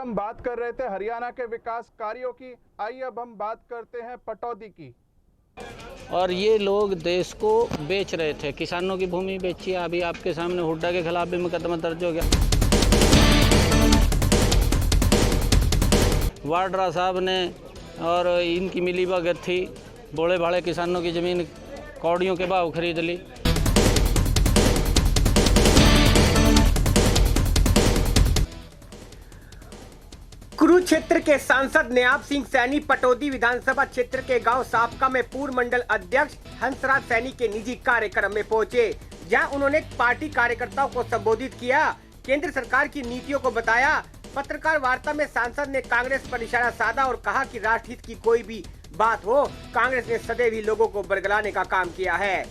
हम बात कर रहे थे हरियाणा के विकास कार्यों की, आइए अब हम बात करते हैं पटौदी की। और ये लोग देश को बेच रहे थे, किसानों की भूमि बेची है। अभी आपके सामने हुड्डा के खिलाफ भी मुकदमा दर्ज हो गया। वाड्रा साहब ने और इनकी मिलीभगत थी, बोले भाड़े किसानों की ज़मीन कौड़ियों के भाव खरीद ली। कुरुक्षेत्र के सांसद नेहाब सिंह सैनी पटौदी विधानसभा क्षेत्र के गांव सापका में पूर्व मंडल अध्यक्ष हंसराज सैनी के निजी कार्यक्रम में पहुंचे, जहां उन्होंने पार्टी कार्यकर्ताओं को संबोधित किया, केंद्र सरकार की नीतियों को बताया। पत्रकार वार्ता में सांसद ने कांग्रेस पर निशाना साधा और कहा कि राष्ट्रहित की कोई भी बात हो, कांग्रेस ने सदैव ही लोगों को बरगलाने का काम किया है।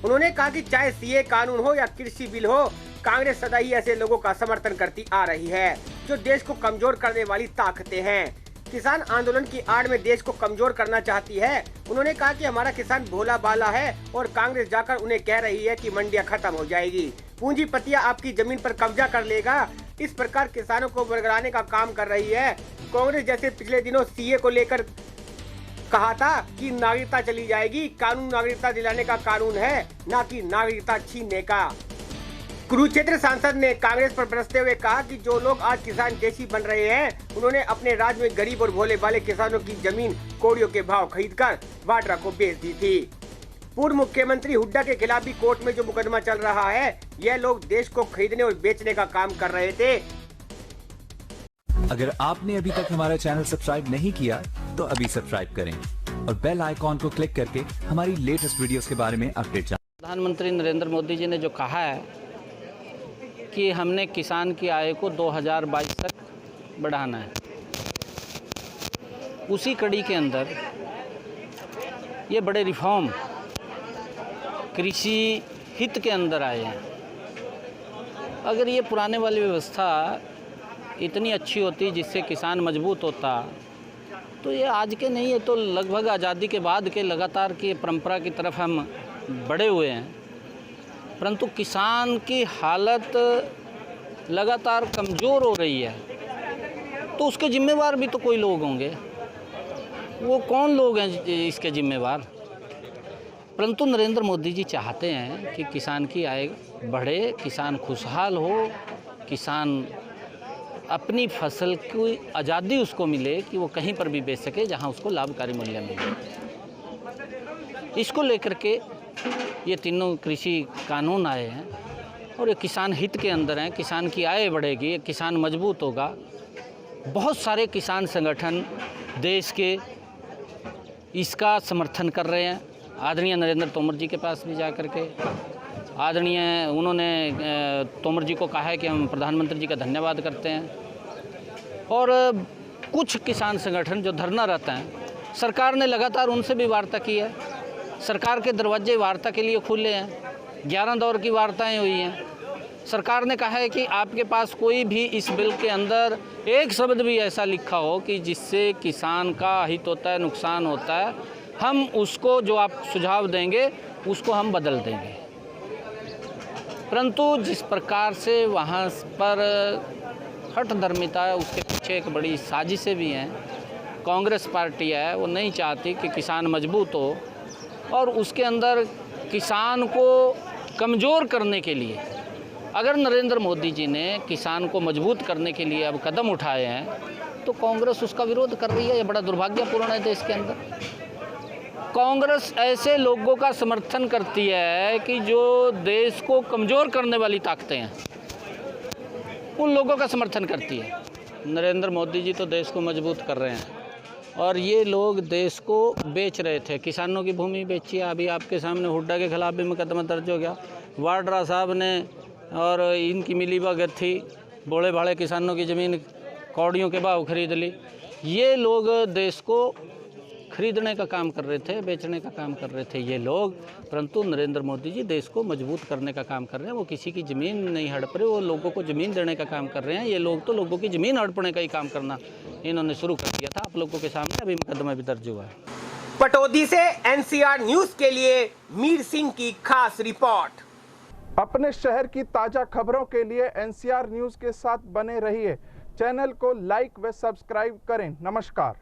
उन्होंने कहा कि चाहे सीए कानून हो या कृषि बिल हो, कांग्रेस सदा ही ऐसे लोगों का समर्थन करती आ रही है जो देश को कमजोर करने वाली ताकतें हैं। किसान आंदोलन की आड़ में देश को कमजोर करना चाहती है। उन्होंने कहा कि हमारा किसान भोला भाला है और कांग्रेस जाकर उन्हें कह रही है कि मंडियां खत्म हो जाएगी, पूंजीपतियां आपकी जमीन पर कब्जा कर लेगा। इस प्रकार किसानों को बरगलाने का काम कर रही है। कांग्रेस जैसे पिछले दिनों सीए को लेकर कहा था कि नागरिकता चली जाएगी, कानून नागरिकता दिलाने का कानून है, न कि नागरिकता छीनने का। कुरुक्षेत्र सांसद ने कांग्रेस पर बरसते हुए कहा कि जो लोग आज किसान देशी बन रहे हैं, उन्होंने अपने राज्य में गरीब और भोले भाले किसानों की जमीन कौड़ियों के भाव खरीदकर वाड्रा को बेच दी थी। पूर्व मुख्यमंत्री हुड्डा के खिलाफ भी कोर्ट में जो मुकदमा चल रहा है, यह लोग देश को खरीदने और बेचने का काम कर रहे थे। अगर आपने अभी तक हमारा चैनल सब्सक्राइब नहीं किया तो अभी सब्सक्राइब करें और बेल आइकॉन को क्लिक करके हमारी लेटेस्ट वीडियोस के बारे में अपडेट जानें। प्रधानमंत्री नरेंद्र मोदी जी ने जो कहा है कि हमने किसान की आय को 2022 तक बढ़ाना है, उसी कड़ी के अंदर ये बड़े रिफॉर्म कृषि हित के अंदर आए हैं। अगर ये पुराने वाली व्यवस्था इतनी अच्छी होती जिससे किसान मजबूत होता, तो ये आज के नहीं है, तो लगभग आज़ादी के बाद के लगातार की परंपरा की तरफ हम बढ़े हुए हैं। परंतु किसान की हालत लगातार कमज़ोर हो रही है, तो उसके जिम्मेवार भी तो कोई लोग होंगे। वो कौन लोग हैं इसके जिम्मेवार? परंतु नरेंद्र मोदी जी चाहते हैं कि किसान की आय बढ़े, किसान खुशहाल हो, किसान अपनी फसल की आज़ादी उसको मिले कि वो कहीं पर भी बेच सके जहां उसको लाभकारी मूल्य मिले। इसको लेकर के ये तीनों कृषि कानून आए हैं और ये किसान हित के अंदर हैं। किसान की आय बढ़ेगी, किसान मजबूत होगा। बहुत सारे किसान संगठन देश के इसका समर्थन कर रहे हैं। आदरणीय नरेंद्र तोमर जी के पास भी जा कर के उन्होंने तोमर जी को कहा है कि हम प्रधानमंत्री जी का धन्यवाद करते हैं। और कुछ किसान संगठन जो धरना रहता है, सरकार ने लगातार उनसे भी वार्ता की है। सरकार के दरवाजे वार्ता के लिए खुले हैं, 11 दौर की वार्ताएं हुई हैं। सरकार ने कहा है कि आपके पास कोई भी इस बिल के अंदर एक शब्द भी ऐसा लिखा हो कि जिससे किसान का हित होता है, नुकसान होता है, हम उसको जो आप सुझाव देंगे उसको हम बदल देंगे। परंतु जिस प्रकार से वहाँ पर हठधर्मिता है, उसके पीछे एक बड़ी साजिशें भी हैं। कांग्रेस पार्टी है, वो नहीं चाहती कि किसान मजबूत हो, और उसके अंदर किसान को कमज़ोर करने के लिए अगर नरेंद्र मोदी जी ने किसान को मजबूत करने के लिए अब कदम उठाए हैं, तो कांग्रेस उसका विरोध कर रही है। ये बड़ा दुर्भाग्यपूर्ण है देश के अंदर। कांग्रेस ऐसे लोगों का समर्थन करती है कि जो देश को कमज़ोर करने वाली ताकतें हैं, उन लोगों का समर्थन करती है। नरेंद्र मोदी जी तो देश को मजबूत कर रहे हैं और ये लोग देश को बेच रहे थे, किसानों की भूमि बेची है। अभी आपके सामने हुड्डा के खिलाफ भी मुकदमा दर्ज हो गया। वाड्रा साहब ने और इनकी मिलीभगत थी, बोले भाड़े किसानों की ज़मीन कौड़ियों के भाव खरीद ली। ये लोग देश को खरीदने का काम कर रहे थे, बेचने का काम कर रहे थे ये लोग। परंतु नरेंद्र मोदी जी देश को मजबूत करने का काम कर रहे हैं। वो किसी की ज़मीन नहीं हड़प रहे, वो लोगों को ज़मीन देने का काम कर रहे हैं। ये लोग तो लोगों की ज़मीन हड़पने का ही काम करना इन्होंने शुरू कर दिया था। आप लोगों के सामने अभी मुकदमा भी दर्ज हुआ है। पटौदी से एनसीआर न्यूज के लिए मीर सिंह की खास रिपोर्ट। अपने शहर की ताजा खबरों के लिए एनसीआर न्यूज के साथ बने रहिए। चैनल को लाइक व सब्सक्राइब करें। नमस्कार।